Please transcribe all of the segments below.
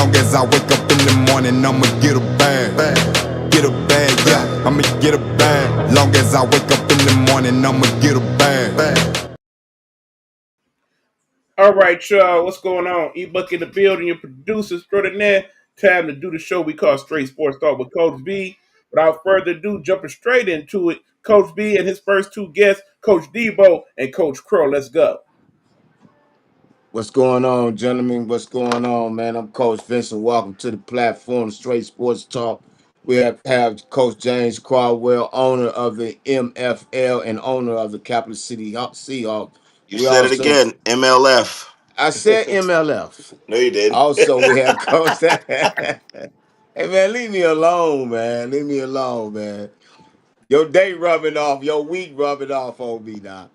Long as I wake up in the morning, I'ma get a bag. Get a bag, yeah, I'ma get a bag. Long as I wake up in the morning, I'ma get a bag. All right, y'all, what's going on? E-Buck in the building, your producer extraordinaire. Time to do the show we call Straight Sports Talk with Coach B. Without further ado, jumping straight into it, Coach B and his first two guests, Coach Debo and Coach Crow. Let's go. What's going on, gentlemen? What's going on, man? I'm Coach Vincent. Welcome to the platform, Straight Sports Talk. We have Coach James Caldwell, owner of the MFL and owner of the Capital City Seahawks. You We said it also, again, MLF. I said MLF. No, you didn't. Also, we have Coach. Hey, man, leave me alone, man. Leave me alone, man. Your day rubbing off, your week rubbing off on me now.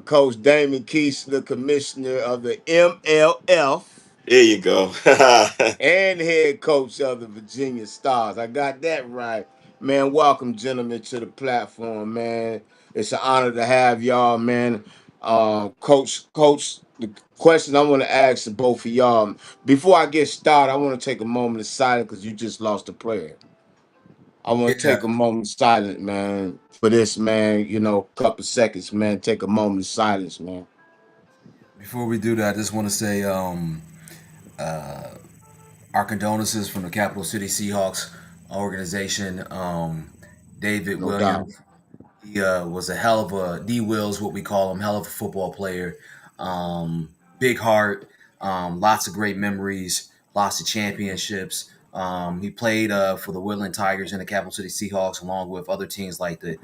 Coach Damon Keese, the commissioner of the MLF There you go. and head coach of the Virginia Stars. I got that right. Man, welcome, gentlemen, to the platform, man. It's an honor to have y'all, man. Coach, the question I want to ask to both of y'all, before I get started, I want to take a moment of silence because you just lost a player. I want to Yeah. take a moment of silence, man, for this, man. Couple seconds, man. Take a moment of silence, man. Before we do that, I just want to say our condolences from the Capital City Seahawks organization. David No doubt. Williams, he was a hell of a D Wills, what we call him, hell of a football player. Big heart, lots of great memories, lots of championships. He played for the Woodland Tigers and the Capital City Seahawks, along with other teams like the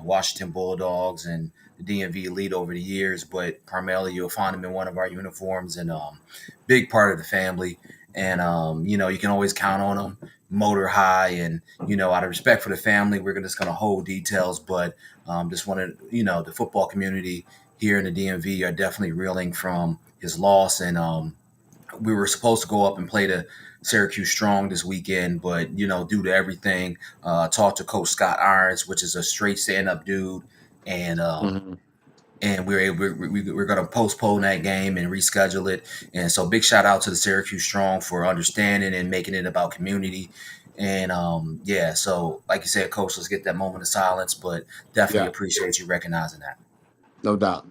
Washington Bulldogs and the DMV Elite over the years. But primarily, you'll find him in one of our uniforms and big part of the family. And you can always count on him. Motor high, and out of respect for the family, we're just going to hold details. But just wanted, the football community here in the DMV are definitely reeling from his loss. And we were supposed to go up and play the Syracuse Strong this weekend, but due to everything, talked to Coach Scott Irons, which is a straight stand-up dude, and Hmm. we're going to postpone that game and reschedule it. And so, big shout out to the Syracuse Strong for understanding and making it about community. And yeah, so like you said, Coach, let's get that moment of silence, but definitely Yeah, appreciate you recognizing that. no doubt.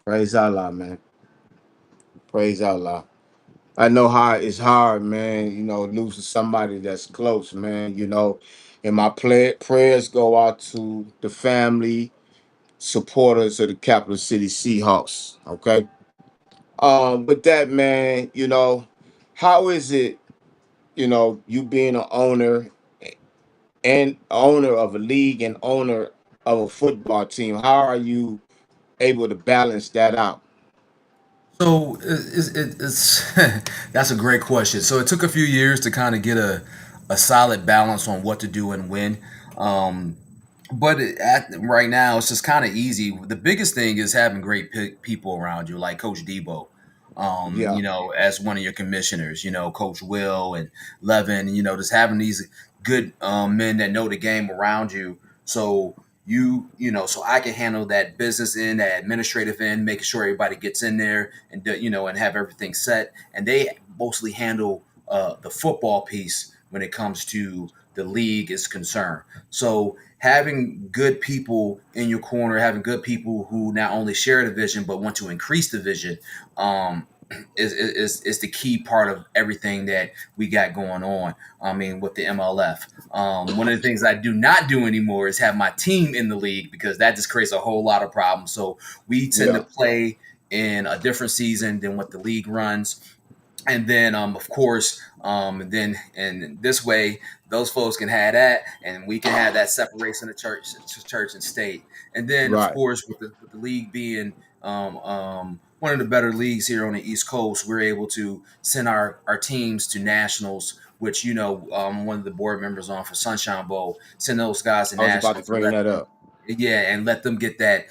Praise Allah, man. Praise Allah. I know how it's hard, man. Losing somebody that's close, man. And my prayers go out to the family, supporters of the Capital City Seahawks. Okay. With that, man, how is it, you being an owner and owner of a league and owner of a football team? How are you able to balance that out? So it's that's a great question. So it took a few years to kind of get a solid balance on what to do and when. Um, right now, it's just kind of easy. The biggest thing is having great people around you, like Coach Debo. Yeah. As one of your commissioners, Coach Will and Levin. Just having these good men that know the game around you. So so I can handle that business end, that administrative end, making sure everybody gets in there and and have everything set. And they mostly handle the football piece when it comes to the league is concerned. So having good people in your corner, having good people who not only share the vision but want to increase the vision, um, is the key part of everything that we got going on. I mean, with the MLF, one of the things I do not do anymore is have my team in the league because that just creates a whole lot of problems. So we tend to Yeah. play in a different season than what the league runs. And then, of course, and this way, those folks can have that, and we can have that separation of church and state. And then, of Right. course, with the league being one of the better leagues here on the East Coast, we're able to send our teams to nationals. Which one of the board members on for Sunshine Bowl, send those guys to I was about to nationals and bring let that them, up. yeah, and let them get that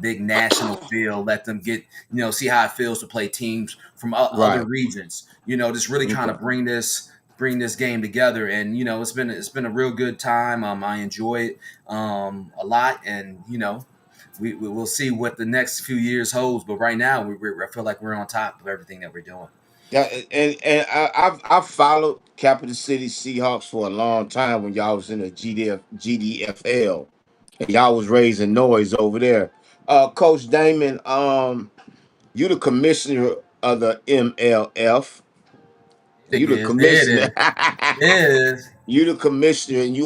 big national feel. Let them get see how it feels to play teams from other Right. regions. Just really kind Okay. of bring this bring this game together. And it's been a real good time. I enjoy it a lot, and we'll see what the next few years holds. But right now, I feel like we're on top of everything that we're doing. Yeah, I've followed Capital City Seahawks for a long time when y'all was in the GDFL and y'all was raising noise over there. Coach Damon, you the commissioner of the MLF. It You the is. It commissioner. is. It is. You the commissioner, and you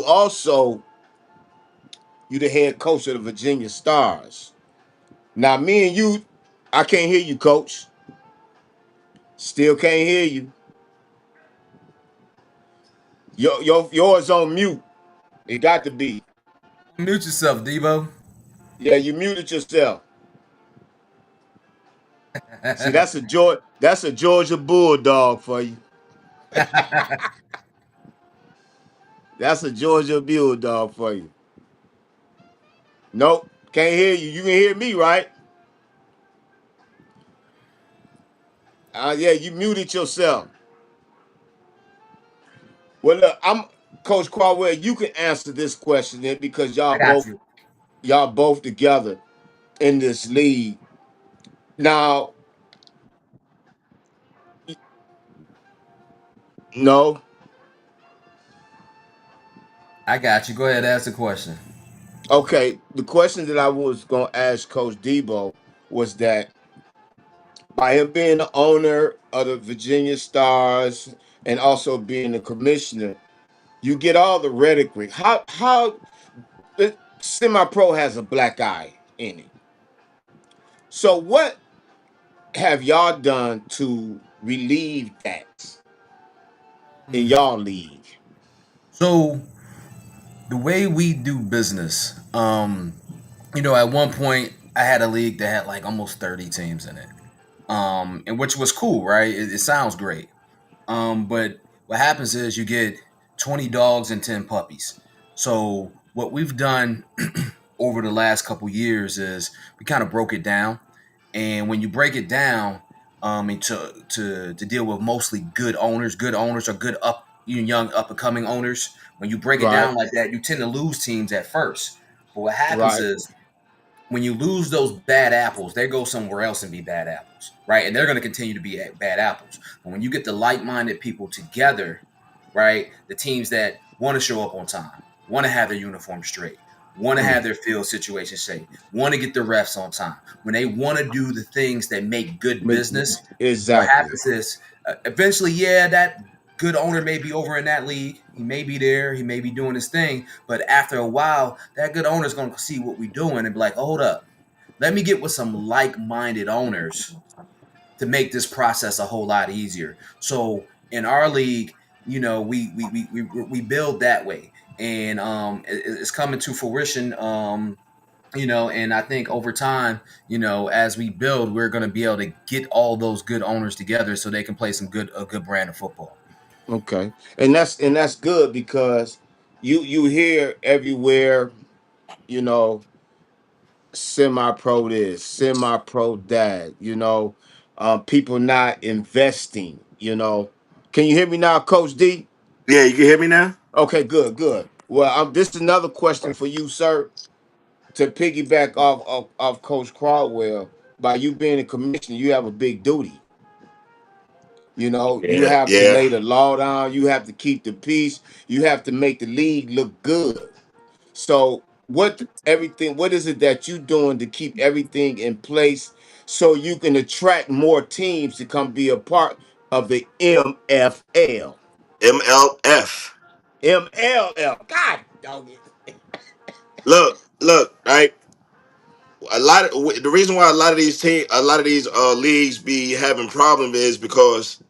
the head coach of the Virginia Stars. Now, me and you, I can't hear you, coach. Still can't hear you. Yours on mute. It got to be. Mute yourself, Debo. Yeah, you muted yourself. See, that's a Georgia Bulldog for you. That's a Georgia Bulldog for you. Nope, can't hear you. You can hear me, right? Yeah, you muted yourself. Well, look, I'm Coach Caldwell. You can answer this question then because I got you. y'all both together in this league. Now, no, I got you. Go ahead, ask the question. okay. The question that I was gonna ask Coach Debo was that by him being the owner of the Virginia Stars and also being the commissioner, you get all the rhetoric. How semi pro has a black eye in it. So what have y'all done to relieve that in Um, y'all league? so the way we do business, at one point I had a league that had like almost 30 teams in it. And which was cool, right? It sounds great. But what happens is you get 20 dogs and 10 puppies. So what we've done over the last couple years is we kind of broke it down. And when you break it down, and to deal with mostly good owners or good young up and coming owners, when you break it Right, down like that, you tend to lose teams at first. But what happens right. is when you lose those bad apples, they go somewhere else and be bad apples, right? And they're going to continue to be bad apples. But when you get the like-minded people together, right, the teams that want to show up on time, want to have their uniform straight, want to Mm, have their field situation safe, want to get the refs on time, when they want to do the things that make good make- business, what exactly. happens is eventually, yeah, that good owner may be over in that league. He may be there. He may be doing his thing. But after a while, that good owner is going to see what we're doing and be like, hold up, let me get with some like-minded owners to make this process a whole lot easier. So in our league, we build that way, and it's coming to fruition. And I think over time, as we build, we're going to be able to get all those good owners together so they can play a good brand of football. Okay, and that's good because you hear everywhere, you know, semi-pro this, semi-pro that, people not investing. Can you hear me now, Coach D? Yeah, you can hear me now? Okay, good, good. Well, this is another question for you, sir. To piggyback off Coach Caldwell, by you being a commissioner, you have a big duty. You Yeah, have to yeah. lay the law down. You have to keep the peace. You have to make the league look good. So, what is it that you doing to keep everything in place so you can attract more teams to come be a part of the MFL? MLF. MLL. God dog it. Look, right? The reason why a lot of these leagues be having problem is because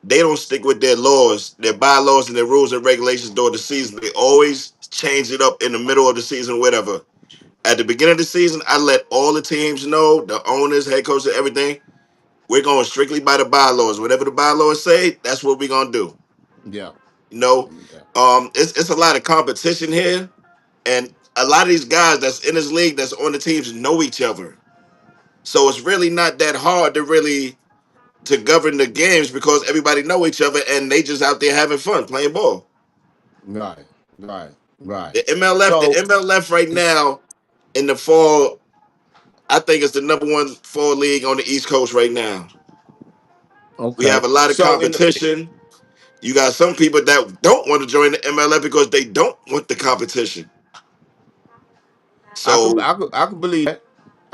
they don't stick with their laws, their bylaws, and their rules and regulations during the season. They always change it up in the middle of the season, whatever. At the beginning of the season, I let all the teams know, the owners, head coaches, everything. We're going strictly by the bylaws. Whatever the bylaws say, that's what we're gonna do. Yeah. You know, Yeah. it's a lot of competition here, and a lot of these guys that's in this league that's on the teams know each other. So it's really not that hard to govern the games because everybody know each other and they just out there having fun playing ball. Right, right, right. The MLF, the So MLF right now in the fall, I think it's the number one fall league on the East Coast right now. We okay, have a lot of so in competition. You got some people that don't want to join the MLF because they don't want the competition. So, I could believe that.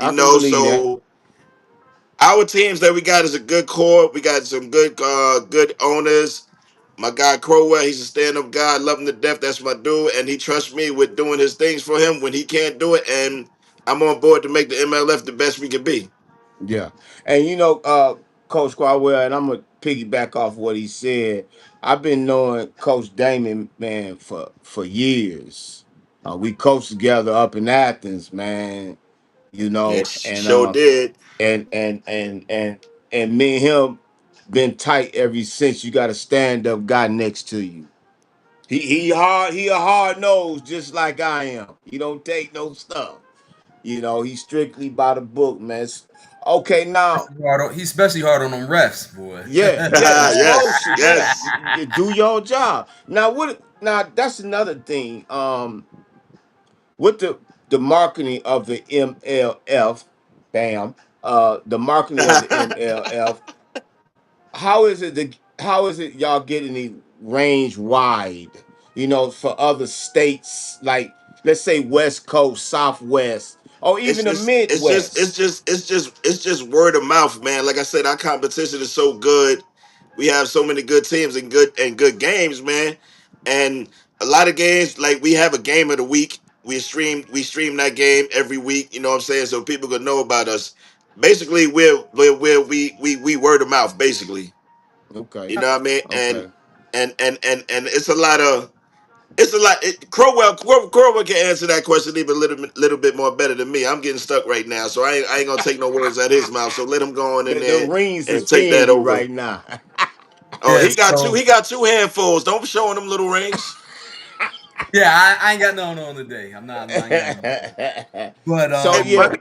you I can know, believe that. so our teams that we got is a good core. We got some good owners. My guy Crowell, he's a stand-up guy. I love him to death. That's my dude, and he trusts me with doing his things for him when he can't do it. And I'm on board to make the MLF the best we can be. Yeah, and Coach Quawell, and I'm gonna piggyback off what he said. I've been knowing Coach Damon, man, for years. We coached together up in Athens, man. Yes, And sure did. and me and him been tight ever since. You got a stand up guy next to you. He a hard nose just like I am. He don't take no stuff. He's strictly by the book, man. Okay, now, He's especially hard on them refs, boy. yeah, yeah, Yes, explosive. Yeah, yes. you do your job. Now, what? Now, that's another thing. With the marketing of the MLF, bam, the marketing of the MLF. How is it y'all getting it range wide? For other states like let's say West Coast, Southwest, or it's even the just it's just it's Midwest. just it's just it's just word of mouth, man. Like I said, our competition is so good. We have so many good teams and good games, man. And a lot of games, like we have a game of the week. We stream that game every week. You know what I'm saying? So people could know about us. Basically, we word of mouth. Basically, Okay, you know what I mean? And okay. and it's a lot. Crowell can answer that question even little bit more better than me. I'm getting stuck right now, so I ain't gonna take no words out of his mouth. So let him go on in The there rings is and take peeing that you over. right now. Oh, Yeah, he got two. so He got two handfuls. Don't be showing them little rings. yeah, I ain't got no on today. I ain't got no. But So Hey, yeah. but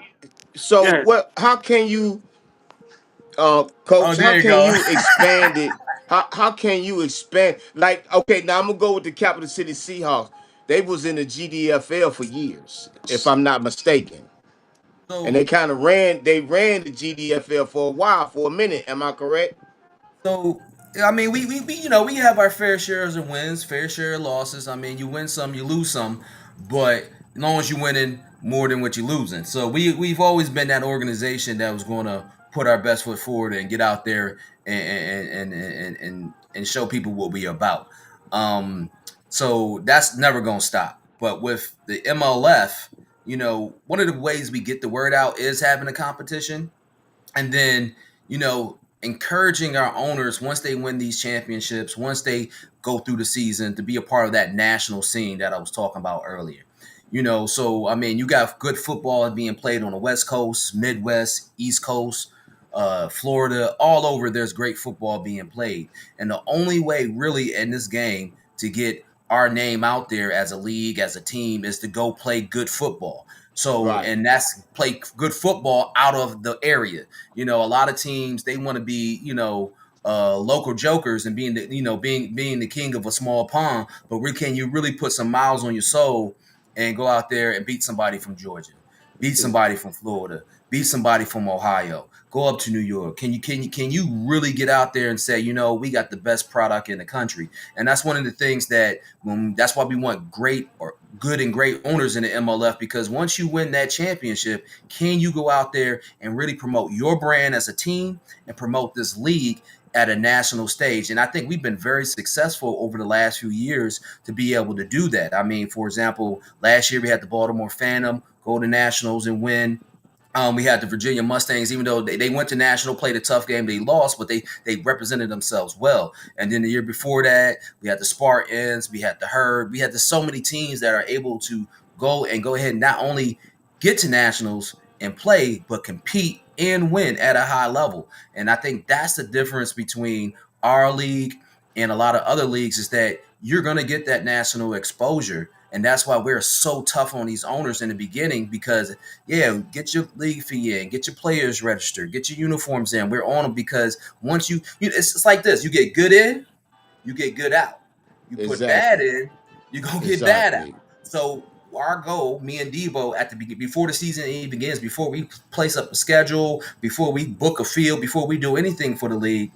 So yeah. what? How can you, oh, coach? How there you can go. you expand it? How can you expand? Like, okay, now I'm gonna go with the Capital City Seahawks. They was in the GDFL for years, if I'm not mistaken, and So they kind of ran the GDFL for a while, for a minute. Am I correct? So I mean, we we have our fair shares of wins, fair share of losses. I mean, you win some, you lose some, but as long as you're winning more than what you're losing. So we've always been that organization that was going to put our best foot forward and get out there and show people what we about. Um, so that's never going to stop. But with the MLF, one of the ways we get the word out is having a competition, and then encouraging our owners once they win these championships, once they go through the season, to be a part of that national scene that I was talking about earlier. So I mean, you got good football being played on the West Coast, Midwest, East Coast, Florida, all over. There's great football being played, and the only way really in this game to get our name out there as a league, as a team, is to go play good football. So, Right. and that's play good football out of the area. A lot of teams, they want to be, local jokers and being the, being the king of a small pond. But where can you really put some miles on your soul and go out there and beat somebody from Georgia, beat somebody from Florida, beat somebody from Ohio, go up to New York? Can you really get out there and say, we got the best product in the country? And that's one of the things that that's why we want great or good and great owners in the MLF, because once you win that championship, can you go out there and really promote your brand as a team and promote this league at a national stage? And I think we've been very successful over the last few years to be able to do that. I mean, for example, last year we had the Baltimore Phantom go to nationals and win. We had the Virginia Mustangs, even though they went to national, played a tough game, they lost, but they represented themselves well. And then the year before that, we had the Spartans, we had the Herd, we had so many teams that are able to go ahead and not only get to nationals and play, but compete and win at a high level. And I think that's the difference between our league and a lot of other leagues, is that you're going to get that national exposure And that's why we're so tough on these owners in the beginning because, yeah, get your league fee in, get your players registered, get your uniforms in. We're on them because once it's like this: you get good in, you get good out. You put bad Exactly. in, you're gonna get bad out. Exactly. So our goal, me and Debo, at the before the season even begins, before we place up a schedule, before we book a field, before we do anything for the league,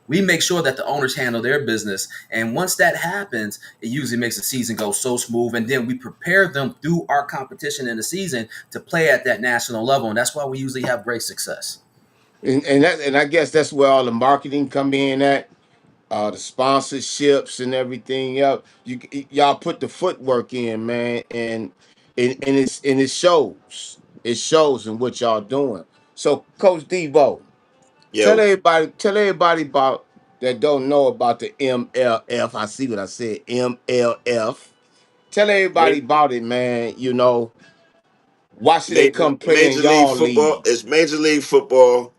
we make sure that the owners handle their business. And once that happens, it usually makes the season go so smooth. And then we prepare them through our competition in the season to play at that national level. And that's why we usually have great success. And I guess that's where all the marketing come in at, the sponsorships and everything else. Y'all put the footwork in, man, and it shows. It shows in what y'all doing. So, Coach Debo, Yo, tell everybody about that don't know about the MLF. I see what I said, MLF. Tell everybody about it, man. You know, why should they come play in Major League y'all Football. league? It's Major League Football.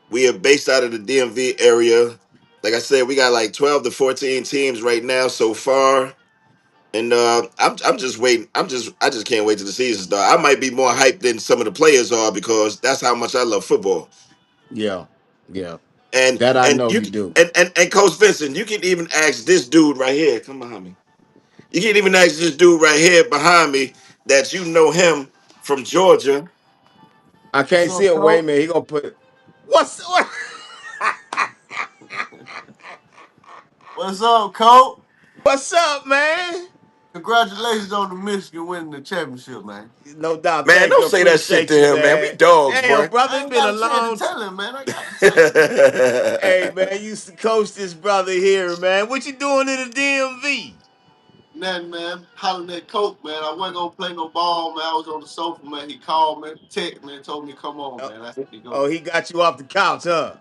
We are based out of the DMV area. Like I said, we got like 12 to 14 teams right now so far. And I'm just waiting. I just can't wait till the season start. I might be more hyped than some of the players are because that's how much I love football. Yeah, yeah. And That I and know you you do. and Coach Vincent, you can even ask this dude right here. Come behind me. You can even ask this dude right here behind me that you know him from Georgia. I What's can't see up, it. Wait a Coach? minute. He gonna put what? What's up, Coach? What's up, man? Congratulations on the Michigan winning the championship, man. No doubt. Man, Thank don't you. say that shit Appreciate to you, him, man. We man. dogs, Damn, boy. brother, I it's ain't been a got a chance to long tell time. him, man. I got to tell him. Hey, man, I used to coach this brother here, man. What you doing in the DMV? Nothing, man. Hollering at Coach, man. I wasn't gonna play no ball, man. I was on the sofa, man. He called me, texted me, and told me to come on, Oh, man. I had to go. oh, he got you off the couch, huh?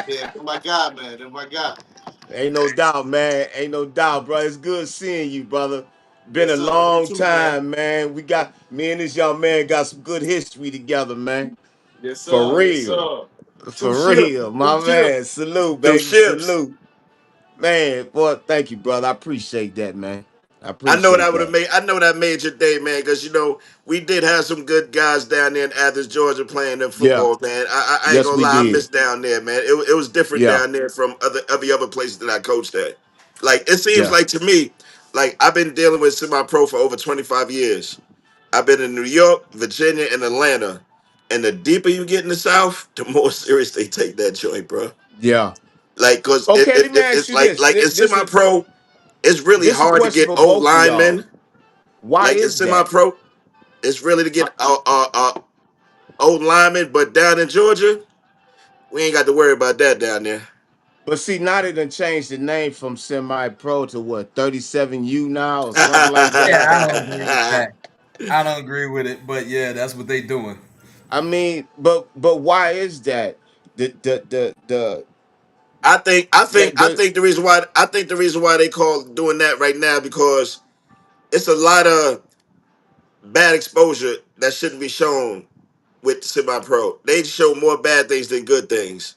Yeah, that's my guy, man. That's my guy. Ain't no doubt, man. Ain't no doubt, bro. It's good seeing you, brother. Been Yes, a sir. You long too, man. time, man. We got me and this young man got some good history together, man. Yes, For sir. Yes, real. sir. Two For ship. real, Two my ship. man. Salute, Two baby. ships. Salute. Man, boy, thank you, brother. I appreciate that, man. I I know appreciate that would have that. made. I know that made your day, man. Because we did have some good guys down there in Athens, Georgia, playing them Yeah. football, man. I ain't Yes, gonna we lie, I did. missed down there, man. It was different Yeah. down there from every other place that I coached at. Like it seems Yeah. like to me, like I've been dealing with semi-pro for over 25 years. I've been in New York, Virginia, and Atlanta. And the deeper you get in the South, the more serious they take that joint, bro. Yeah. Like, cause Okay, let me ask it's you this. like in This is semi-pro, it's really this a hard to question get for old both of y'all. linemen. Why Like in is that? semi-pro, it's really to Why- get old linemen. But down in Georgia, we ain't got to worry about that down there. But see, now they done changed the name from semi-pro to what, 37U now or something like Yeah, that. I don't agree with that. I don't agree with it, but yeah, that's what they doing. I mean, but why is that? The I that think the reason why they call doing that right now because it's a lot of bad exposure that shouldn't be shown with semi-pro. They show more bad things than good things,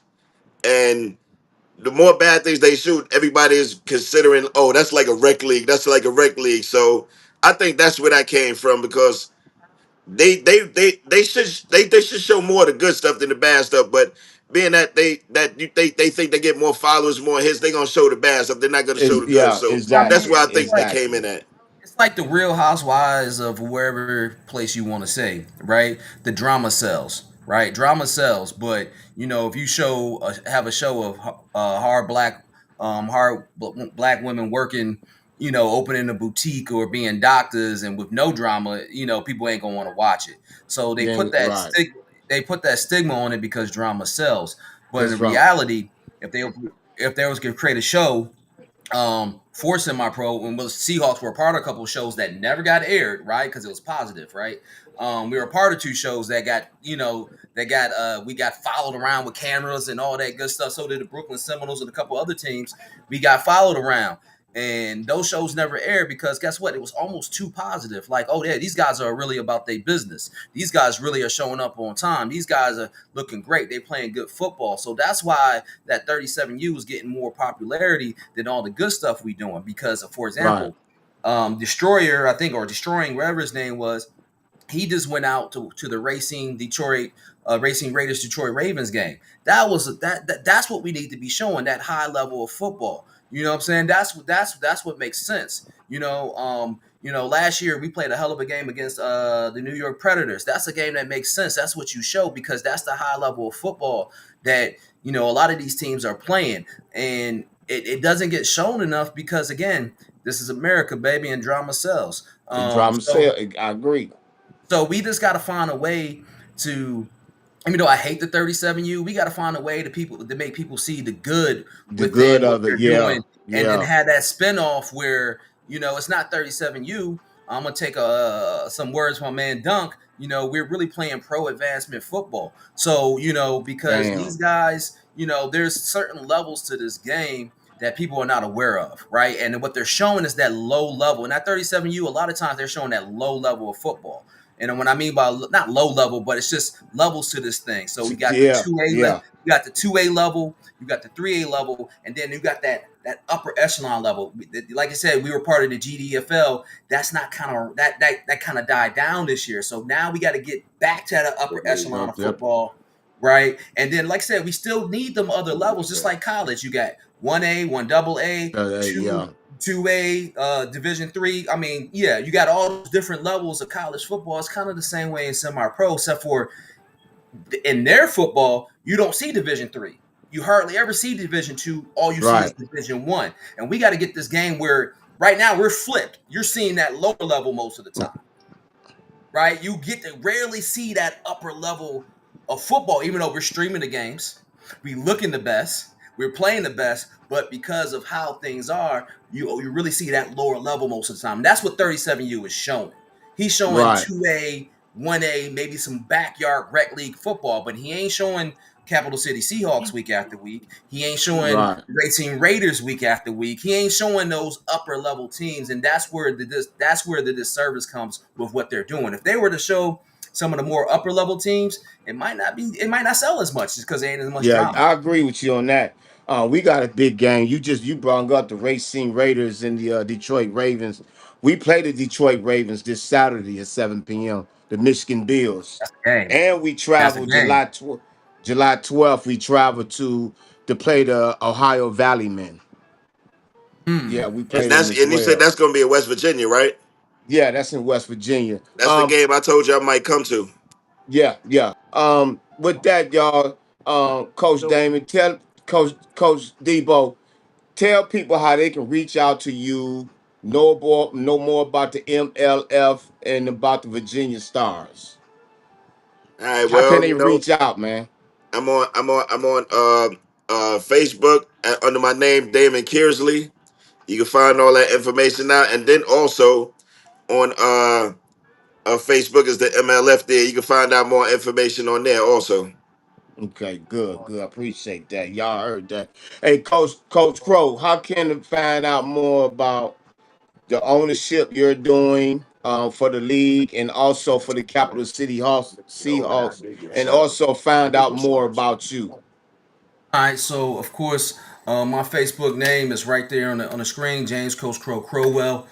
and the more bad things they shoot, everybody is considering, oh, that's like a rec league. That's like a rec league. So I think that's where that came from because they should show more of the good stuff than the bad stuff. But being that they think they get more followers, more hits, they gonna show the bad stuff. They're not gonna show is the good. yeah, So I that's mean, exactly, where I think they came exactly. in at. it's like the Real Housewives of wherever place you want to say, right? The drama sells, right? Drama sells, but if you have a show of black women working, opening a boutique or being doctors and with no drama, people ain't gonna want to watch it. So they Yeah, put that right. stig- they put that stigma on it because drama sells. But That's in right. reality, if they was gonna create a show for semi-pro when the Seahawks were a part of a couple of shows that never got aired, right? Because it was positive, right? We were a part of two shows that we got followed around with cameras and all that good stuff. So did the Brooklyn Seminoles and a couple other teams. We got followed around. And those shows never aired because guess what? It was almost too positive. Like, oh yeah, these guys are really about their business. These guys really are showing up on time. These guys are looking great. They're playing good football. So that's why that 37U is getting more popularity than all the good stuff we doing. Because, for Right. example, Destroyer, I think, or Destroying, whatever his name was, he just went out to the Racing Raiders Detroit Ravens game. That's what we need to be showing, that high level of football. You know what I'm saying? That's what makes sense. Last year we played a hell of a game against the New York Predators. That's a game that makes sense. That's what you show, because that's the high level of football that a lot of these teams are playing, and it doesn't get shown enough because, again, this is America, baby, and drama sells. And drama So sale. I agree. we just got to find a way to, even though I hate the 37U, we got to find a way to make people see the good The good within what of the they're doing, and then yeah. have that spinoff where it's not 37U. I'm gonna take some words from my man Dunk. We're really playing pro advancement football. So because these Damn. guys, there's certain levels to this game that people are not aware of, right? And what they're showing is that low level. And that 37U, a lot of times they're showing that low level of football. And what I mean by not low level, but it's just levels to this thing. So we got the Yeah, 2A, yeah. you got the 2A level, you got the 3A level, and then you got that upper echelon level. Like I said, we were part of the GDFL. That's not that kind of died down this year. So now we got to get back to the upper echelon of Yep. football, right? And then, like I said, we still need them other levels, just like college. You got 1A, 1AA, Yeah. 2A, Division 3. I mean, yeah, you got all those different levels of college football. It's kind of the same way in semi-pro, except for in their football, you don't see Division 3. You hardly ever see Division 2. All you see is Right. Division 1. And we got to get this game where right now we're flipped. You're seeing that lower level most of the time, right? You get to rarely see that upper level of football, even though we're streaming the games. We looking the best. We're playing the best, but because of how things are, you really see that lower level most of the time. And that's what 37U is showing. He's showing Right. 2A, 1A, maybe some backyard rec league football, but he ain't showing Capital City Seahawks week after week. He ain't showing Right. Racing Raiders week after week. He ain't showing those upper level teams, and that's where the disservice comes with what they're doing. If they were to show some of the more upper level teams, it might not sell as much just because there ain't as much Yeah, drama. I agree with you on that. We got a big game. You brought up the Racing Raiders and the Detroit Ravens. We play the Detroit Ravens this Saturday at 7 p.m. The Michigan Bills, That's the game. and we That's the travel game. July 12th. We travel to play the Ohio Valley Men. Hmm. Yeah, we And play them as you said well. that's gonna be in West Virginia, right? Yeah, that's in West Virginia. That's the game I told you I might come to. Yeah, yeah. With that, y'all, Coach Damon, tell Coach Debo, tell people how they can reach out to you, know more about the MLF and about the Virginia Stars. All right. How can Well, they reach out, man? I'm on Facebook under my name Damon Kearsley. You can find all that information out, and then also on Facebook is the MLF there. You can find out more information on there also. Okay, good, good. I appreciate that. Y'all heard that. Hey, Coach Crow, how can they find out more about the ownership you're doing for the league and also for the Capital City Seahawks, and also find out more about you? All right, so of course, my Facebook name is right there on the screen, James Coach Crow Crowell.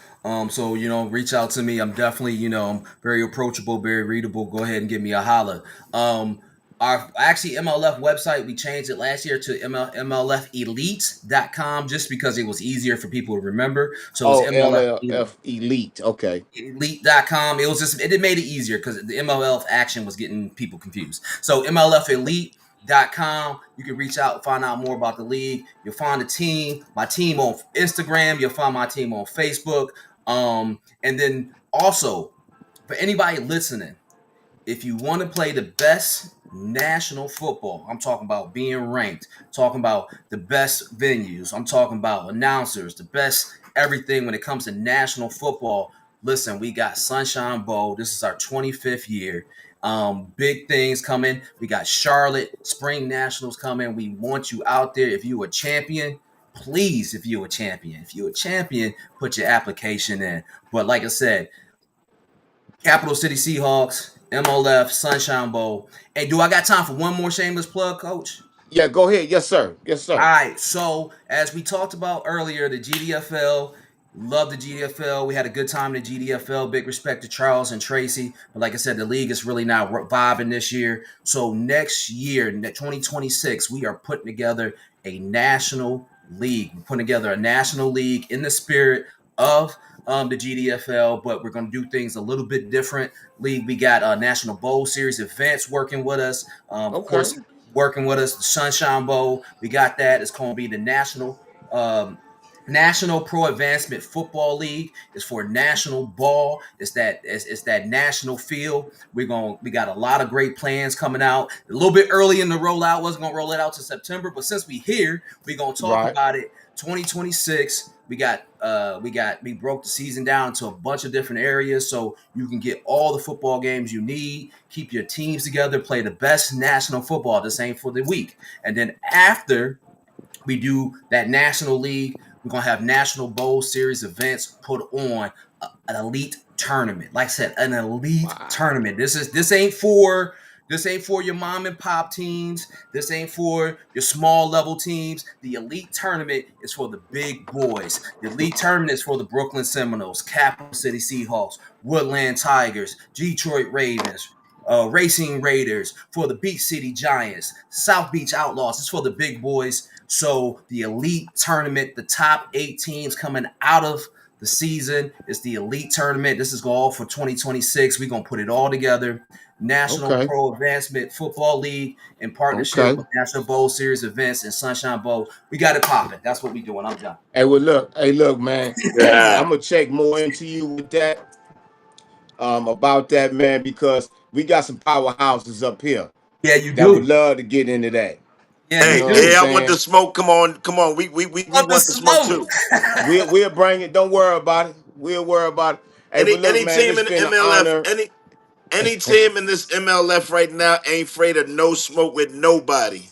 So reach out to me. I'm definitely I'm very approachable, very readable. Go ahead and give me a holler. Our actually MLF website, we changed it last year to MLFelite.com just because it was easier for people to remember. So it's Oh, MLF LLF Elite. Okay. elite.com. It made it easier because the MLF action was getting people confused. So MLFelite.com. You can reach out, find out more about the league. You'll find the team, my team on Instagram. You'll find my team on Facebook. And then also for anybody listening, if you want to play the best national football, I'm talking about being ranked, talking about the best venues, I'm talking about announcers, the best everything when it comes to national football. Listen, we got Sunshine Bowl. This is our 25th year. Big things coming. We got Charlotte Spring Nationals coming. We want you out there. If you a champion, please, if you're a champion, put your application in. But like I said, Capital City Seahawks, MLF, Sunshine Bowl. Hey, do I got time for one more shameless plug, Coach? Yeah, go ahead. Yes, sir. Yes, All sir. right. So, as we talked about earlier, the GDFL, Love the GDFL. We had a good time in the GDFL. Big respect to Charles and Tracy. But like I said, the league is really not vibing this year. So next year, 2026, we are putting together a national league. We're putting together a national league in the spirit of the GDFL, but we're going to do things a little bit different. League, we got National Bowl Series events working with us. Of Okay. course, working with us, the Sunshine Bowl. We got that. It's going to be the um, National Pro Advancement Football League. Is for national ball. It's that national field. We got a lot of great plans coming out. A little bit early in the rollout. Wasn't gonna roll it out to September, but since we here, we gonna talk Right. about it. 2026. We broke the season down into a bunch of different areas so you can get all the football games you need, keep your teams together, play the best national football. This ain't for the week. And then after we do that national league, we're gonna have national bowl series events put on an elite tournament. Like I said, an elite Wow. tournament. This ain't for your mom and pop teams. This ain't for your small level teams. The elite tournament is for the big boys. The elite tournament is for the Brooklyn Seminoles, Capital City Seahawks, Woodland Tigers, Detroit Ravens, Racing Raiders, for the Beach City Giants, South Beach Outlaws. It's for the big boys. So the elite tournament, the top 8 teams coming out of the season, is the elite tournament. This is all for 2026. We're gonna put it all together. National Okay. Pro Advancement Football League in partnership Okay. with National Bowl Series events and Sunshine Bowl. We got it popping. That's what we doing. I'm done. Hey, well, look. Hey, look, man. I'm Yeah. gonna check more into you with that. About that, man, because we got some powerhouses up here Yeah, you that would do. love to get into that. Yeah, You you Hey, know what I'm hey, do. I want the saying? smoke. Come on, come on. We Want the want the smoke smoke? too. We'll bring it. Don't worry about it. We'll worry about it. Hey, but look, Any man, team it's in the been an MLF, honor. any team in this MLF right now ain't afraid of no smoke with nobody.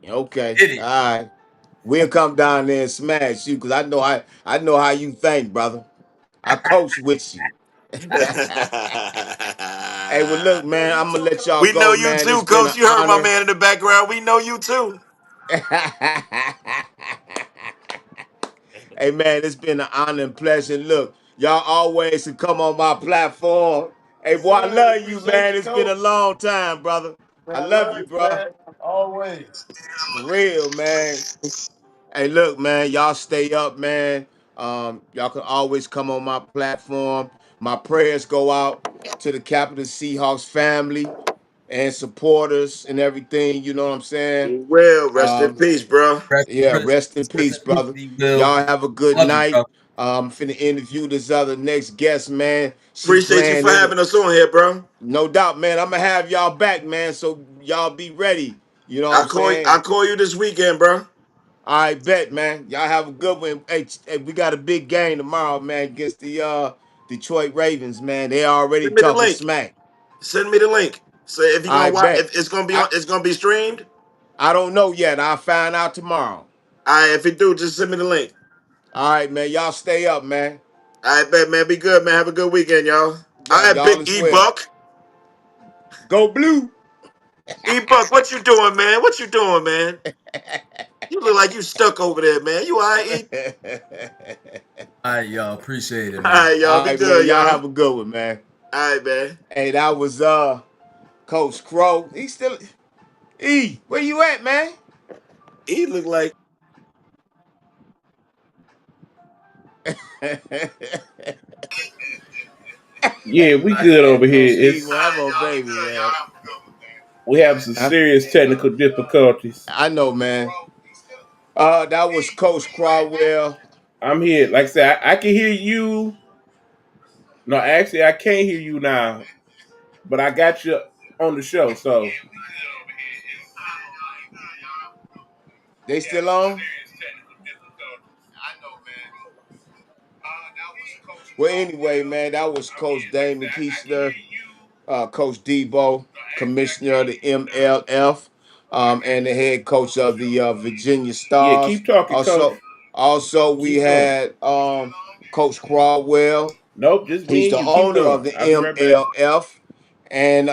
Okay, Did all it? right. We'll come down there and smash you because I know how you think, brother. I coach with you. Hey, well, look, man, I'm gonna let y'all We know go, you man. It's too, been coach. an You heard my honor. man in the background. We know you too. Hey, man, it's been an honor and pleasure. Look, y'all always can come on my platform. Hey, Yes, boy, I sir. love you, Appreciate man. you, It's been a coach. long time, brother. Man, I I love love you, you, bro. man. Always. For real, man. Hey, look, man, y'all stay up, man. Y'all can always come on my platform. My prayers go out to the Capital Seahawks family and supporters and everything. You know what I'm saying? Well, rest in Um, peace, bro. yeah, rest in peace, Rest in peace, brother. D. Will. Y'all have a good Love you, night. bro. Finna interview this other next guest, man. She Appreciate you playing for in it. having us on here, bro. No doubt, man. I'm gonna have y'all back, man. So y'all be ready. You know what I'm I saying? call you this weekend, bro. I bet, man. Y'all have a good one. Hey, we got a big game tomorrow, man, against the Detroit Ravens, man. They already Send me the talking link. smack. Send me the link. So if you're I gonna watch, bet. if it's gonna be on, I it's gonna be streamed. I don't know yet. I'll find out tomorrow. All right, if you do, just send me the link. All right, man. Y'all stay up, man. All right, bet, man. Be good, man. Have a good weekend, y'all. All right, Y'all big as E well. Buck. Go blue. E Buck, what you doing, man? What you doing, man? You look like you stuck over there, man. You all right, E? All right, y'all. Appreciate it, All man. right, y'all. All Be right, man. good, Y'all y'all. have a good one, man. All right, man. Hey, that was Coach Crow. He still E. Where you at, man? E look like Yeah, we good Hey, over Coach here. E, It's man, I'm on baby, man. we have some Huh? serious technical difficulties. I know, man. That was Coach Crawwell. I'm here. Like I said, I can hear you. No, actually, I can't hear you now, but I got you on the show. So They still on? Well, anyway, man, that was Coach Damon Keesler, Coach Debo, Commissioner of the MLF, and the head coach of the Virginia yeah, Stars. keep talking, Coach. Also, we Keep going. had Coach Crawwell. Nope, just me He's and the you. Keep owner doing. of the I'll be right back. MLF and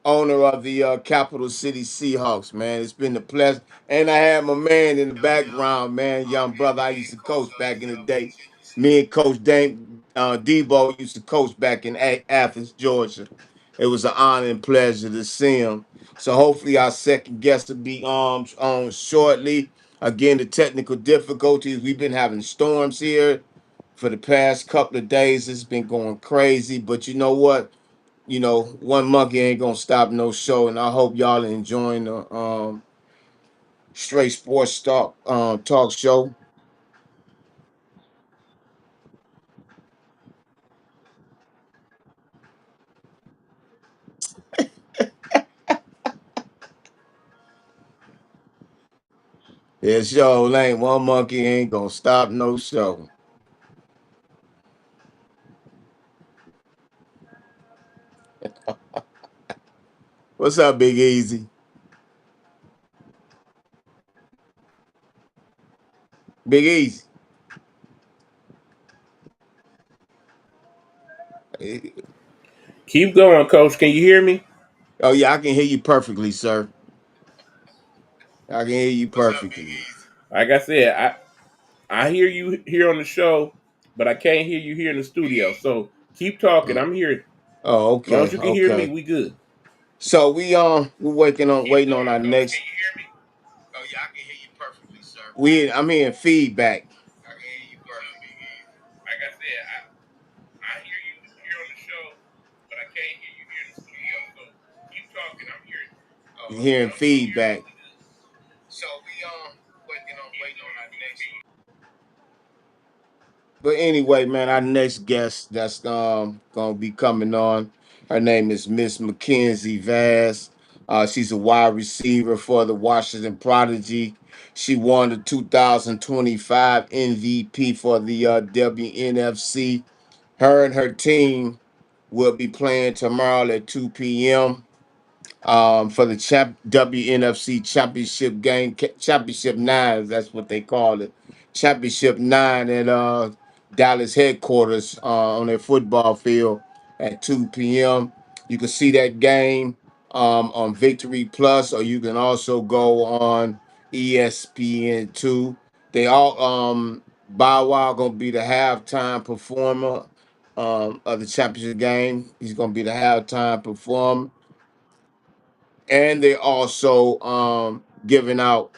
owner of the Capital City Seahawks, man. It's been a pleasure. And I had my man in the background, man, young brother I used to coach back in the day. Me and Coach Dame Debo used to coach back in Athens, Georgia. It was an honor and pleasure to see him. So hopefully our second guest will be on shortly. Again, the technical difficulties. We've been having storms here for the past couple of days. It's been going crazy, but you know what? You know, one monkey ain't gonna stop no show, and I hope y'all are enjoying the straight sports talk show. Yeah, show ain't one monkey ain't gonna stop no show. What's up, Big Easy? Big Easy. Keep going, Coach. Can you hear me? Oh yeah, I can hear you perfectly, sir. I can hear you perfectly. Like I said, I hear you here on the show, but I can't hear you here in the studio. So keep talking. Mm. I'm here. Oh, As long as okay, you can hear me, okay. we good. So we're waiting on our next. Oh yeah, I can hear you perfectly, sir. I'm hearing feedback. I can hear you perfectly. Like I said, I hear you here on the show, but I can't hear you here in the studio. So keep talking. I'm here. I'm As hearing long as you can hear me, feedback. we good. So we waiting on our next. But anyway, man, our next guest that's gonna be coming on. Her name is Miss Mackenzie Vaz. She's a wide receiver for the Washington Prodigy. She won the 2025 MVP for the WNFC. Her and her team will be playing tomorrow at 2 p.m. For the WNFC championship game, championship nine, that's what they call it. Championship nine at Dallas headquarters on their football field at 2 p.m. You can see that game on Victory Plus, or you can also go on ESPN2. They all Bow Wow gonna be the halftime performer of the championship game. He's gonna be the halftime performer, and they're also giving out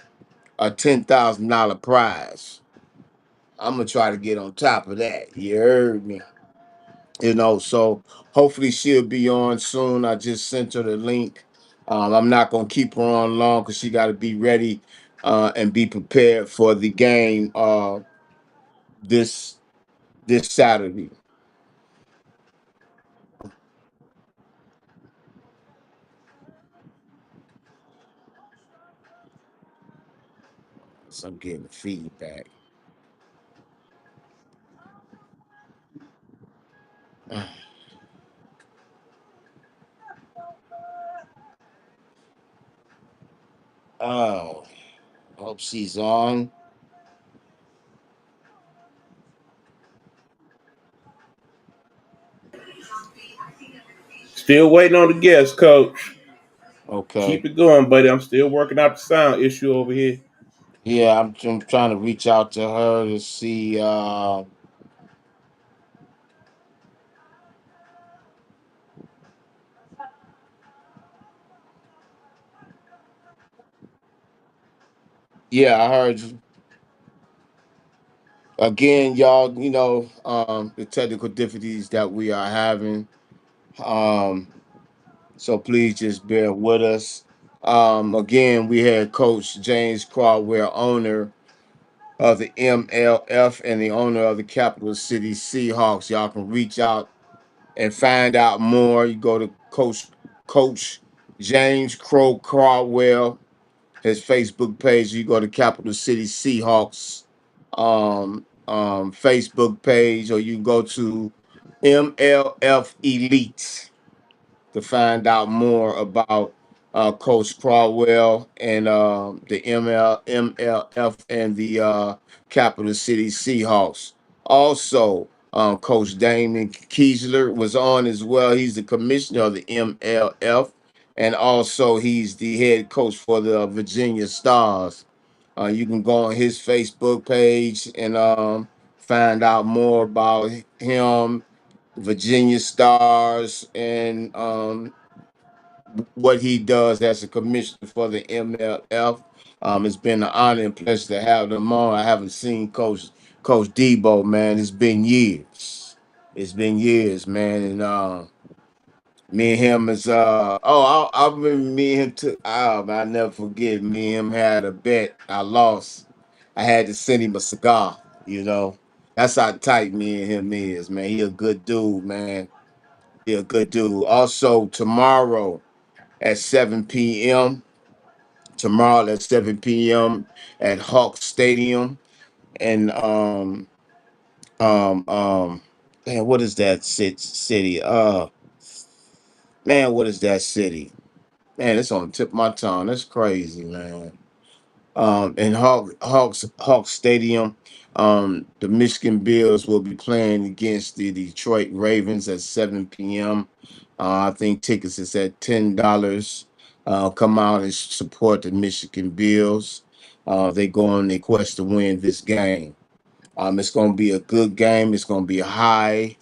a $10,000 prize. I'm gonna try to get on top of that. You heard me. You know, so hopefully she'll be on soon. I just sent her the link. I'm not gonna keep her on long because she got to be ready and be prepared for the game this this Saturday. So I'm getting feedback. Oh, hope she's on. Still waiting on the guest, Coach. Okay. Keep it going, buddy. I'm still working out the sound issue over here. Yeah, I'm trying to reach out to her to see. Yeah, I heard you. Again, y'all. You know, the technical difficulties that we are having. Um, so please just bear with us. Again, we had Coach James Caldwell, owner of the MLF and the owner of the Capital City Seahawks. Y'all can reach out and find out more. You go to Coach James Crow Caldwell, his Facebook page. You go to Capital City Seahawks Facebook page, or you go to MLF Elite to find out more about Coach Caldwell and the MLF and the Capital City Seahawks. Also, Coach Damon Kiesler was on as well. He's the commissioner of the MLF, and also he's the head coach for the Virginia Stars. You can go on his Facebook page and find out more about him, Virginia Stars, and what he does as a commissioner for the MLF. It's been an honor and pleasure to have them on. I haven't seen Coach Debo, man. It's been years. It's been years, man, and me and him is I remember me and him took I never forget me and him had a bet. I lost. I had to send him a cigar, you know. That's how tight me and him is, man. He a good dude, man. He a good dude. Also tomorrow at 7 p.m. Tomorrow at 7 p.m. at Hawk Stadium. And man, what is that city? Man, what is that city? Man, it's on the tip of my tongue. That's crazy, man. In Hawks Stadium, the Michigan Bills will be playing against the Detroit Ravens at 7 p.m. I think tickets is at $10. Come out and support the Michigan Bills. They go on their quest to win this game. It's going to be a good game. It's going to be a high,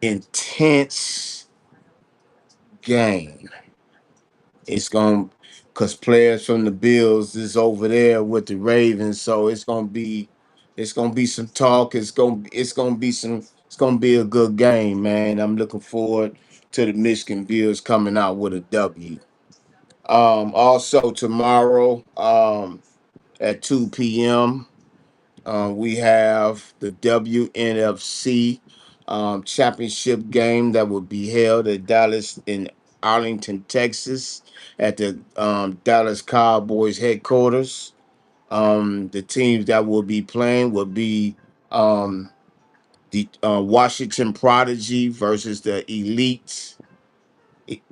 intense game. It's going because players from the Bills is over there with the Ravens, so it's gonna be some talk. It's gonna be a good game, man. I'm looking forward to the Michigan Bills coming out with a W. Also tomorrow, at 2 p.m. We have the WNFC championship game that will be held at Dallas in Arlington, Texas, at the Dallas Cowboys headquarters. The teams that will be playing will be um, the Washington Prodigy versus the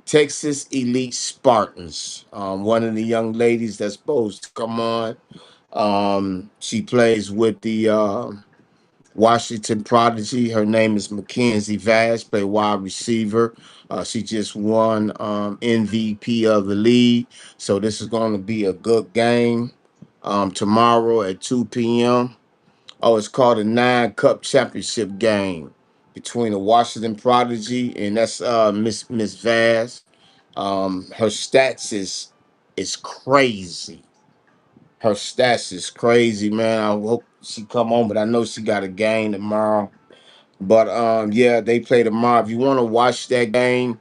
Texas Elite Spartans. One of the young ladies that's supposed to come on. She plays with the Washington Prodigy. Her name is Mackenzie Vash, play wide receiver. She just won MVP of the league. So this is going to be a good game tomorrow at 2 p.m. Oh, it's called a Nine Cup Championship game between the Washington Prodigy and that's Miss Vash. Her stats is crazy. Her stats is crazy, man. I hope she come on, but I know she got a game tomorrow. But yeah, they play tomorrow. If you want to watch that game,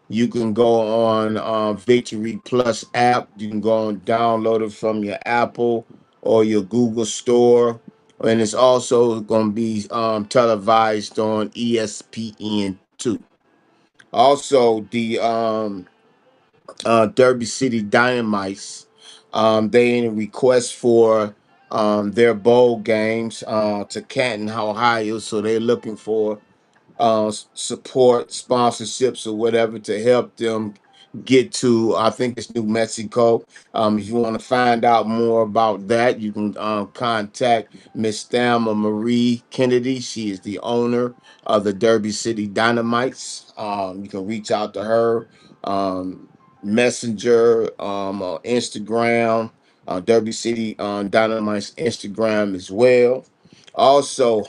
you can go on Victory Plus app. You can go and download it from your Apple or your Google store. And it's also going to be televised on ESPN too. Also, the Derby City Dynamites. They in a request for their bowl games to Canton, Ohio. So they're looking for support, sponsorships, or whatever to help them get to. I think it's New Mexico. If you want to find out more about that, you can contact Miss Thelma Marie Kennedy. She is the owner of the Derby City Dynamites. You can reach out to her. Messenger, or Instagram, Derby City Dynamite's Instagram as well. Also,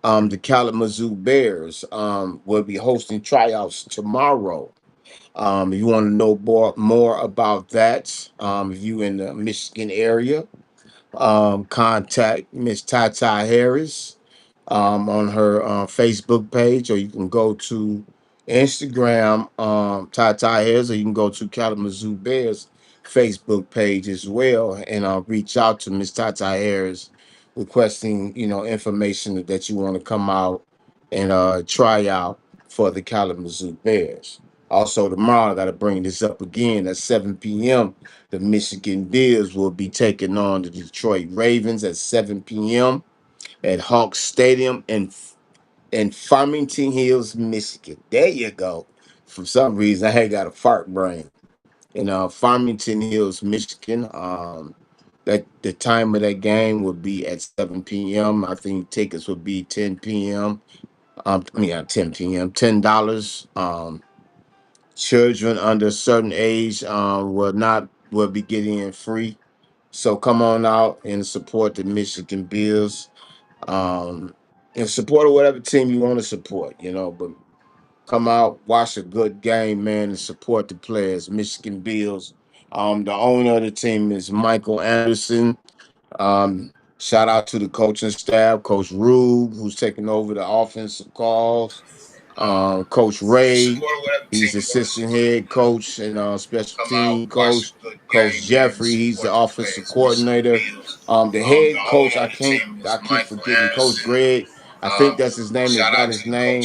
the Kalamazoo Bears will be hosting tryouts tomorrow. If you want to know more about that, if you in the Michigan area, contact Miss Tata Harris on her Facebook page, or you can go to Instagram, Tata Harris, or you can go to Kalamazoo Bears Facebook page as well, and reach out to Miss Tata Harris requesting, information that you want to come out and try out for the Kalamazoo Bears. Also, tomorrow, I got to bring this up again at 7 p.m. The Michigan Bills will be taking on the Detroit Ravens at 7 p.m. at Hawks Stadium in Farmington Hills, Michigan. There you go. For some reason, I had got a fart brain. In Farmington Hills, Michigan. That the time of that game would be at 7 p.m. I think tickets would be 10 p.m. 10 p.m. $10. Children under a certain age will be getting in free. So come on out and support the Michigan Bills. Um, and support whatever team you want to support, but come out, watch a good game, man, and support the players. Michigan Bills. The owner of the team is Michael Anderson. Shout out to the coaching staff, Coach Rube, who's taking over the offensive calls. Coach Ray, he's assistant head coach and special team coach. Coach Jeffrey, he's the offensive coordinator. The head coach, I keep forgetting Coach Greg. I think that's his name. Is not his name.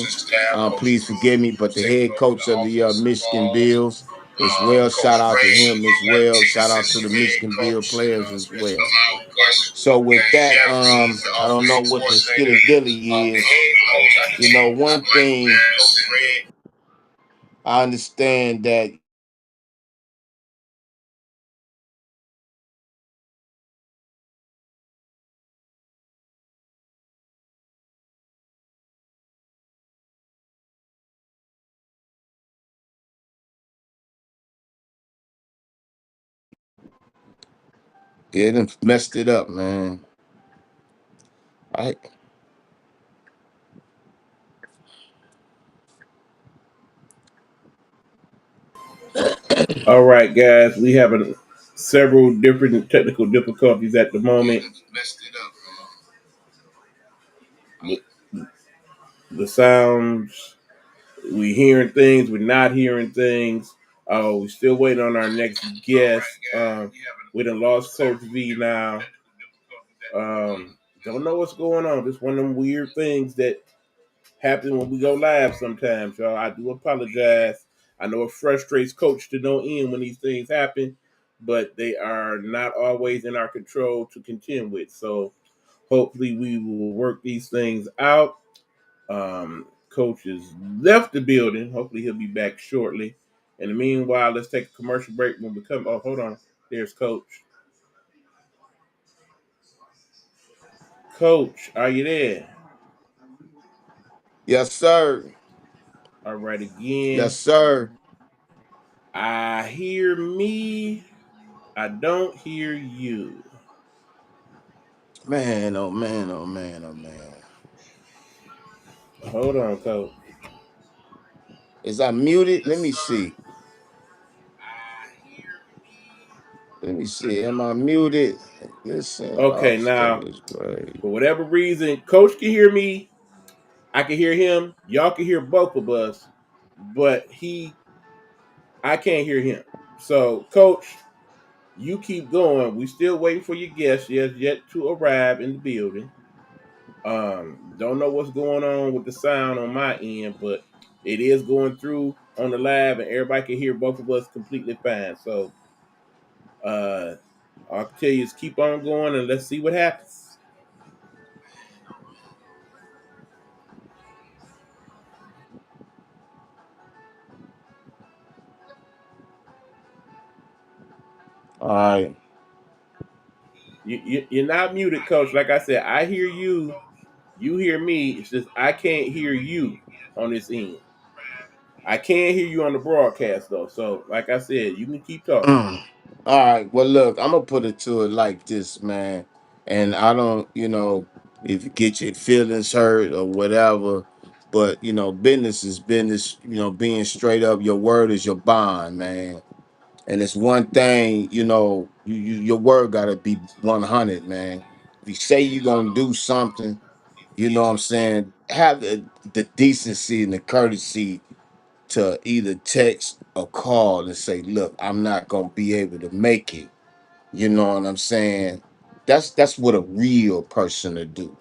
Please forgive me, but the head coach of the Michigan Bills as well. Shout out to him as well. Shout out to the Michigan Bill players as well. So with that, I don't know what the skilly dilly is. One thing I understand that it done messed it up, man. I All right, guys, we have several different technical difficulties at the moment. The, the sounds, we hearing things, we're not hearing things. We're still waiting on our next guest. We done lost Coach V now. Don't know what's going on. Just one of them weird things that happen when we go live sometimes, y'all. I do apologize. I know it frustrates Coach to no end when these things happen, but they are not always in our control to contend with. So hopefully we will work these things out. Coach has left the building. Hopefully he'll be back shortly. In the meanwhile, let's take a commercial break. When we come, oh, hold on. There's Coach. Coach, are you there? yes, sir. All right, Yes, again. sir. I hear me. I don't hear you. Man, oh man, oh man, oh man. Hold on, Coach. Is I muted? Let me see. Let me see. Am I muted? Listen, Okay, off now, stage, right? for whatever reason, Coach can hear me. I can hear him. Y'all can hear both of us, but I can't hear him. So, Coach, you keep going. We still waiting for your guest. He has yet to arrive in the building. Don't know what's going on with the sound on my end, but it is going through on the live, and everybody can hear both of us completely fine. So, uh, all I can tell you is keep on going, and let's see what happens. All right. You're not muted, Coach. Like I said, I hear you. You hear me. It's just I can't hear you on this end. I can hear you on the broadcast though. So, like I said, you can keep talking. All right. Well, look, I'm gonna put it to it like this, man. And I don't, if you get your feelings hurt or whatever, but business is business. Being straight up, your word is your bond, man. And it's one thing, your word gotta be 100, man. If you say you're gonna do something, what I'm saying, have the decency and the courtesy to either text or call and say, look, I'm not gonna be able to make it. You know what I'm saying? That's what a real person would do.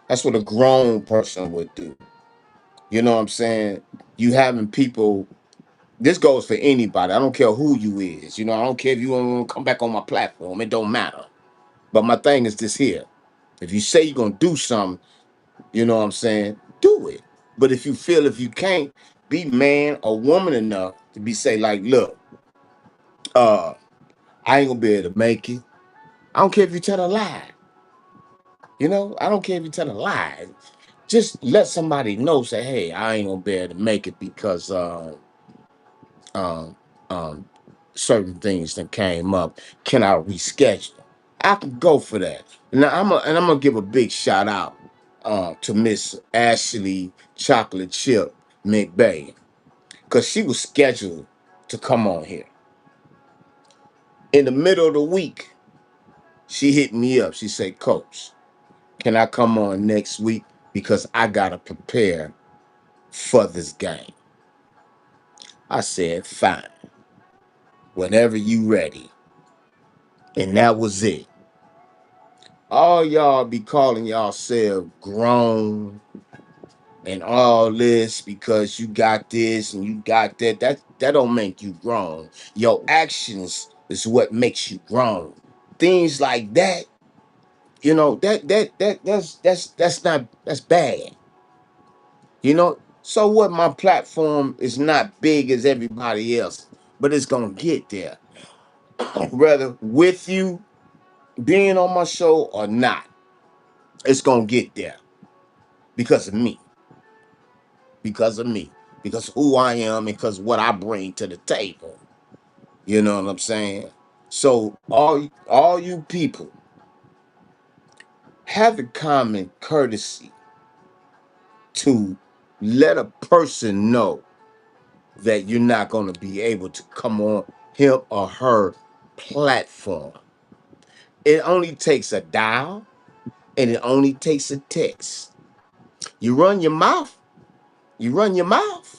That's what a grown person would do. You know what I'm saying? You having people, this goes for anybody. I don't care who you is. I don't care if you want to come back on my platform. It don't matter. But my thing is this here. If you say you're gonna do something, you know what I'm saying, do it. But if you can't, be man or woman enough to be say, like, look, uh, I ain't gonna be able to make it. I don't care if you tell a lie. I don't care if you tell a lie. Just let somebody know, say, hey, I ain't gonna be able to make it because um, um, certain things that came up. Can I reschedule? I can go for that. Now I'm gonna give a big shout out to Miss Ashley Chocolate Chip McBay, because she was scheduled to come on here in the middle of the week. She hit me up. She said, "Coach, can I come on next week because I gotta prepare for this game?" I said, "Fine, whenever you ready." And that was it. All y'all be calling yourself grown and all this because you got this and you got that. That don't make you grown. Your actions is what makes you grown. Things like that, that's not that's bad. So what, my platform is not big as everybody else, but it's gonna get there. Whether with you being on my show or not, it's gonna get there because of me. Because of me. Because who I am and because what I bring to the table. You know what I'm saying? So all you people have the common courtesy to let a person know that you're not going to be able to come on him or her platform. It only takes a dial and it only takes a text. You run your mouth, you run your mouth.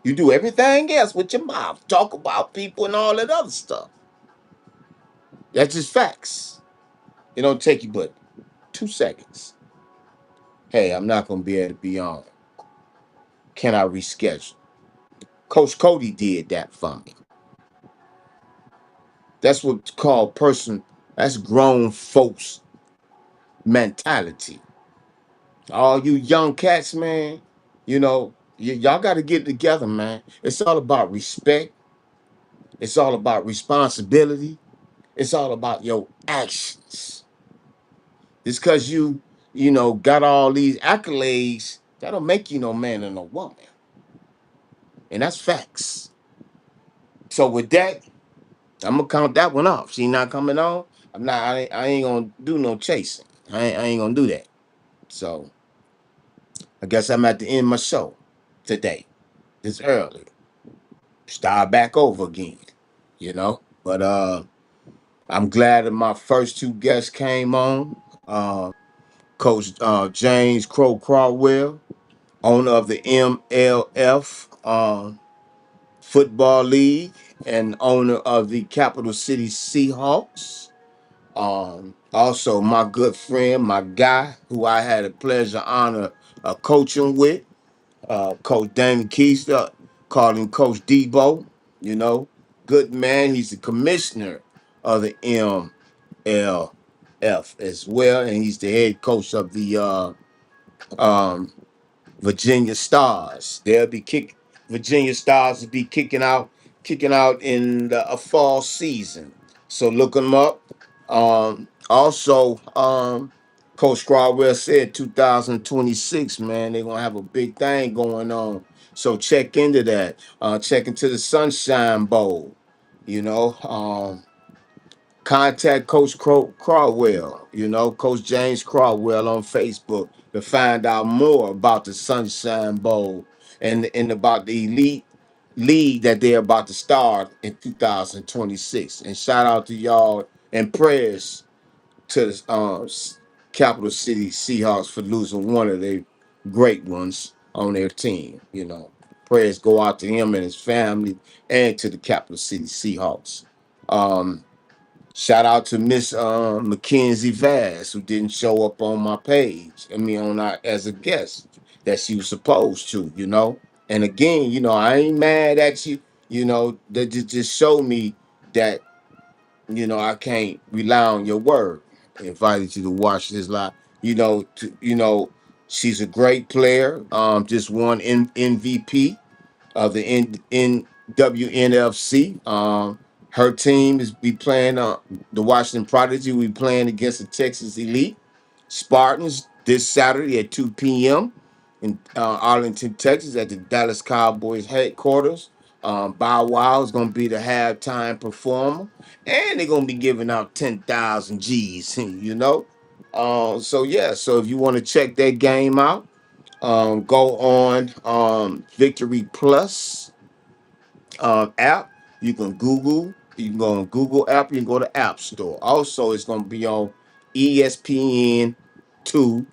You do everything else with your mouth. Talk about people and all that other stuff. That's just facts. It don't take you but 2 seconds. Hey, I'm not going to be able to be on. Can I reschedule? Coach Cody did that for me. That's what's called that's grown folks mentality. All you young cats, man, y'all got to get together, man. It's all about respect. It's all about responsibility. It's all about your actions. Just because got all these accolades, that don't make you no man or no woman. And that's facts. So with that, I'm gonna count that one off. She not coming on. I ain't gonna do no chasing. I ain't gonna do that. So I guess I'm at the end of my show today. It's early. Start back over again. But I'm glad that my first two guests came on. Coach James Crow Crawwell, owner of the MLF Football League and owner of the Capital City Seahawks. Also, my good friend, my guy, who I had a pleasure, honor coaching with, Coach Danny Keister, called him Coach Debo. Good man. He's the commissioner of the MLF as well, and he's the head coach of the um, Virginia Stars. Virginia Stars will be kicking out in a fall season. So look them up. Also, Coach Crawwell said 2026, man, they're gonna have a big thing going on. So check into that. Check into the Sunshine Bowl. You know, contact Coach Crawwell, Coach James Crawwell on Facebook to find out more about the Sunshine Bowl and about the elite league that they're about to start in 2026. And shout out to y'all and prayers to the Capital City Seahawks for losing one of their great ones on their team. Prayers go out to him and his family and to the Capital City Seahawks. Shout out to Miss Mackenzie Vaz, who didn't show up on my page. As a guest that she was supposed to. And again, I ain't mad at you. That just showed me that I can't rely on your word. I invited you to watch this live. She's a great player. Just won MVP of the WNFC. Her team is be playing the Washington Prodigy. We playing against the Texas Elite Spartans this Saturday at 2 p.m. in Arlington, Texas, at the Dallas Cowboys headquarters. Bow Wow is gonna be the halftime performer, and they're gonna be giving out 10,000 G's. You know, so yeah. So if you want to check that game out, go on Victory Plus app. You can Google. You can go on Google app. You can go to App Store. Also, it's gonna be on ESPN 2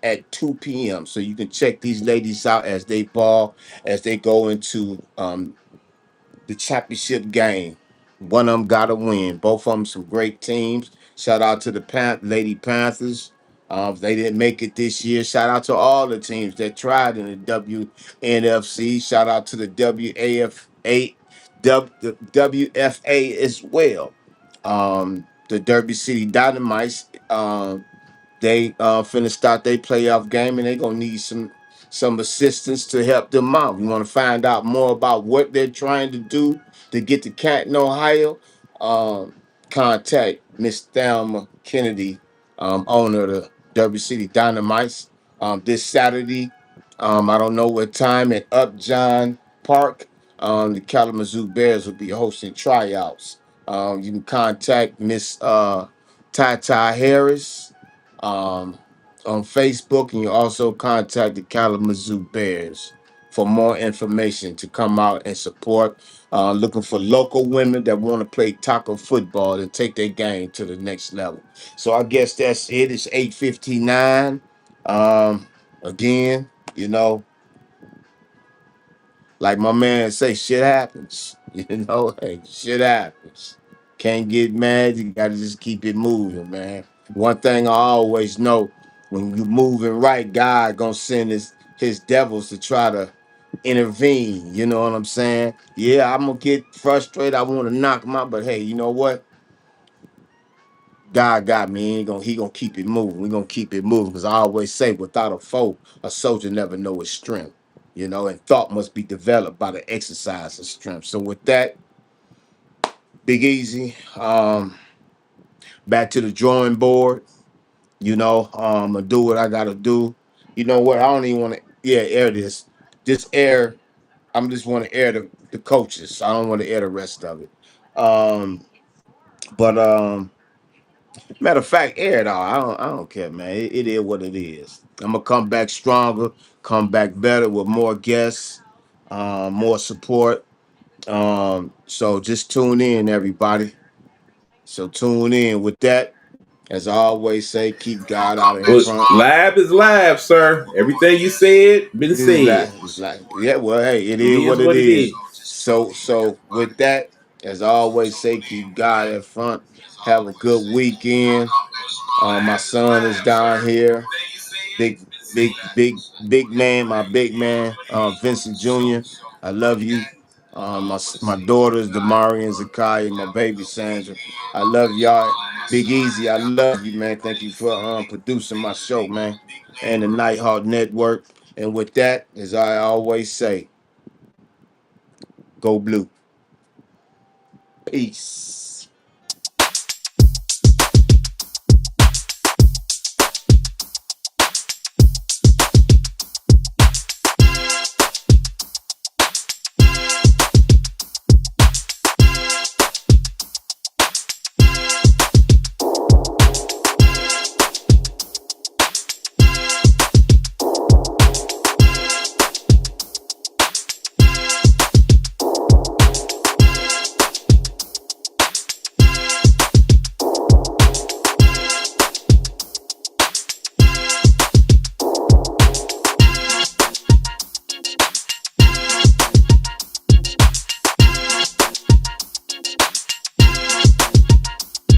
at 2 p.m. So you can check these ladies out as they ball, as they go into the championship game. One of them got to win. Both of them some great teams. Shout out to the Lady Panthers. If they didn't make it this year, shout out to all the teams that tried in the WNFC. Shout out to the the WFA as well. The Derby City Dynamites. They finna start their playoff game, and they gonna need some assistance to help them out. We want to find out more about what they're trying to do to get to Canton, Ohio. Um, Contact Miss Thelma Kennedy, owner of the Derby City Dynamites, this Saturday. I don't know what time at Upjohn Park. The Kalamazoo Bears will be hosting tryouts. You can contact Miss Ty Harris um, on Facebook, and you also contact the Kalamazoo Bears for more information to come out and support. Looking for local women that want to play taco football and take their game to the next level. So I guess that's it. It's 8:59. Again, you know, like my man say, shit happens. You know, hey, shit happens. Can't get mad. You gotta just keep it moving, man. One thing I always know, when you moving right, God gonna send his devils to try to intervene. You know what I'm saying? Yeah, I'm gonna get frustrated. I want to knock him out, but hey, you know what? God got me. He gonna keep it moving. We gonna keep it moving. Cause I always say, without a foe, a soldier never know his strength. You know, and thought must be developed by the exercise of strength. So with that, Big Easy, back to the drawing board. You know, I do what I gotta do. You know what? I don't even want to air this. Just air. I'm just want to air the coaches. I don't want to air the rest of it. Um, but matter of fact, air it all. I don't care, man. It is what it is. I'm gonna come back stronger, come back better with more guests, more support. So just tune in, everybody. So tune in with that. As I always say, keep God out in Well, front. live is live, sir. Everything you said been said. It's like, yeah, well, hey, it It is is what it what it is. is. So with that, as I always say, keep God in front. Have a good weekend. My son is down here. Big, big man, my big man, Vincent Jr. I love you. My daughters, Damari and Zakai, my baby Sandra. I love y'all. Big Easy, I love you, man. Thank you for producing my show, man. And the Nighthawk Network. And with that, as I always say, go blue. Peace.